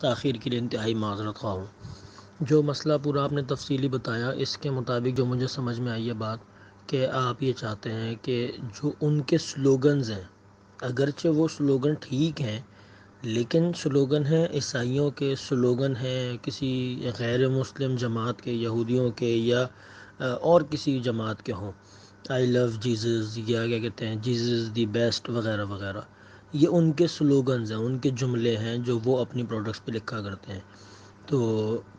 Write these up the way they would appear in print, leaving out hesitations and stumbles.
تاخیر کے لیے انتہائی معذرت خواہ ہوں۔ جو مسئلہ پورا آپ نے تفصیلی بتایا، اس کے مطابق جو مجھے سمجھ میں آئی ہے بات، کہ آپ یہ چاہتے ہیں کہ جو ان کے سلوگنز ہیں، اگرچہ وہ سلوگن ٹھیک ہیں، لیکن سلوگن ہیں عیسائیوں کے، سلوگن ہیں کسی غیر مسلم جماعت کے، یہودیوں کے یا اور کسی جماعت کے ہوں، آئی لو جیزس یا کیا کہتے ہیں جیزس دی بیسٹ وغیرہ وغیرہ، یہ ان کے سلوگنز ہیں، ان کے جملے ہیں جو وہ اپنی پروڈکٹس پہ لکھا کرتے ہیں۔ تو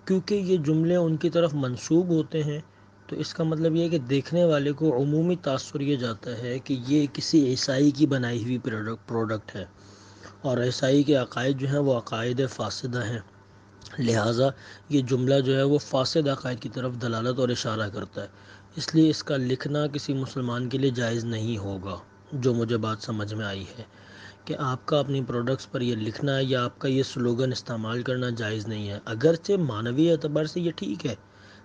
کیونکہ یہ جملے ان کی طرف منسوب ہوتے ہیں، تو اس کا مطلب یہ ہے کہ دیکھنے والے کو عمومی تاثر یہ جاتا ہے کہ یہ کسی عیسائی کی بنائی ہوئی پروڈکٹ ہے، اور عیسائی کے عقائد جو ہیں وہ عقائد فاسدہ ہیں، لہٰذا یہ جملہ جو ہے وہ فاسد عقائد کی طرف دلالت اور اشارہ کرتا ہے، اس لیے اس کا لکھنا کسی مسلمان کے لیے جائز نہیں ہوگا۔ جو مجھے بات سمجھ میں آئی ہے کہ آپ کا اپنی پروڈکٹس پر یہ لکھنا یا آپ کا یہ سلوگن استعمال کرنا جائز نہیں ہے، اگرچہ معنوی اعتبار سے یہ ٹھیک ہے،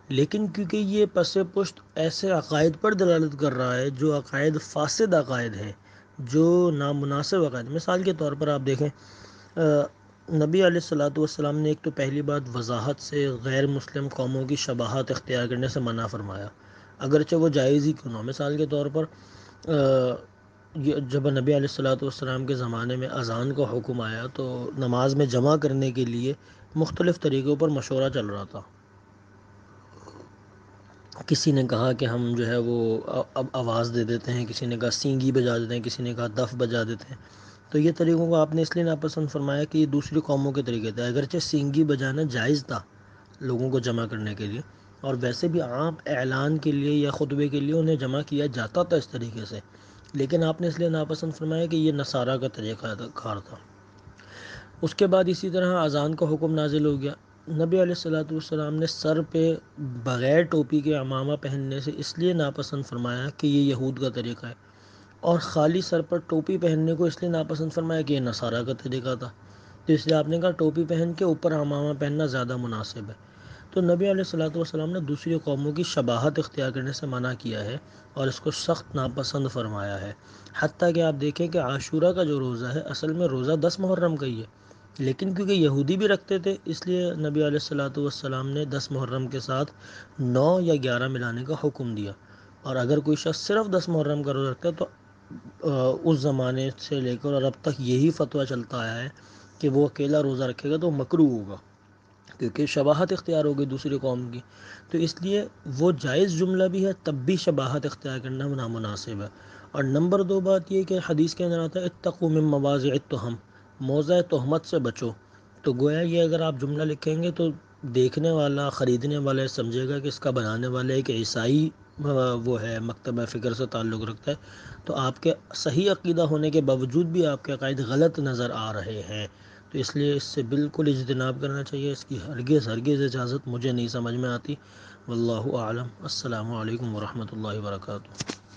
لیکن کیونکہ یہ پس پشت ایسے عقائد پر دلالت کر رہا ہے جو عقائد فاسد عقائد ہیں، جو نامناسب عقائد۔ مثال کے طور پر آپ دیکھیں، نبی علیہ السلام نے ایک تو پہلی بات وضاحت سے غیر مسلم قوموں کی شباہت اختیار کرنے سے منع فرمایا، اگرچہ وہ جائز ہی کیوں نہ ہو۔ مثال کے طور پر جب نبی علیہ السلام کے زمانے میں اذان کا حکم آیا تو نماز میں جمع کرنے کے لیے مختلف طریقوں پر مشورہ چل رہا تھا۔ کسی نے کہا کہ ہم جو ہے وہ اب آواز دے دیتے ہیں، کسی نے کہا سینگی بجا دیتے ہیں، کسی نے کہا دف بجا دیتے ہیں۔ تو یہ طریقوں کو آپ نے اس لیے ناپسند فرمایا کہ یہ دوسری قوموں کے طریقے تھے، اگرچہ سینگی بجانا جائز تھا لوگوں کو جمع کرنے کے لیے، اور ویسے بھی عام اعلان کے لیے یا خطبے کے لیے انہیں جمع کیا جاتا تھا اس طریقے سے، لیکن آپ نے اس لیے ناپسند فرمایا کہ یہ نصارہ کا طریقہ کار تھا۔ اس کے بعد اسی طرح اذان کا حکم نازل ہو گیا، نبی علیہ السلام نے سر پہ بغیر ٹوپی کے عمامہ پہننے سے اس لیے ناپسند فرمایا کہ یہ یہود کا طریقہ ہے، اور خالی سر پر ٹوپی پہننے کو اس لیے ناپسند فرمایا کہ یہ نصارہ کا طریقہ تھا، تو اس لیے آپ نے کہا ٹوپی پہن کے اوپر عمامہ پہننا زیادہ مناسب ہے۔ تو نبی علیہ السلام نے دوسری قوموں کی شباہت اختیار کرنے سے منع کیا ہے اور اس کو سخت ناپسند فرمایا ہے، حتیٰ کہ آپ دیکھیں کہ عاشورہ کا جو روزہ ہے اصل میں روزہ 10 محرم کا ہی ہے، لیکن کیونکہ یہودی بھی رکھتے تھے اس لیے نبی علیہ السلام نے 10 محرم کے ساتھ 9 یا 11 ملانے کا حکم دیا، اور اگر کوئی شخص صرف 10 محرم کا روزہ رکھتا ہے تو اس زمانے سے لے کر اور اب تک یہی فتویٰ چلتا آیا ہے کہ وہ اکیلا روزہ رکھے گا تو مکروہ ہوگا، کیونکہ شباہت اختیار ہو گئی دوسری قوم کی، تو اس لیے وہ جائز جملہ بھی ہے، تب بھی شباہت اختیار کرنا نامناسب ہے۔ اور نمبر 2 بات یہ کہ حدیث کے اندر آتا ہے اتقوا من مواضع التہم، موضع تہمت سے بچو، تو گویا یہ اگر آپ جملہ لکھیں گے تو دیکھنے والا، خریدنے والا سمجھے گا کہ اس کا بنانے والا ایک عیسائی وہ ہے، مکتبہ فکر سے تعلق رکھتا ہے، تو آپ کے صحیح عقیدہ ہونے کے باوجود بھی آپ کے عقائد غلط نظر آ رہے ہیں، تو اس لیے اس سے بالکل اجتناب کرنا چاہیے، اس کی ہرگز اجازت مجھے نہیں سمجھ میں آتی۔ واللہ اعلم۔ السلام علیکم ورحمۃ اللہ وبرکاتہ۔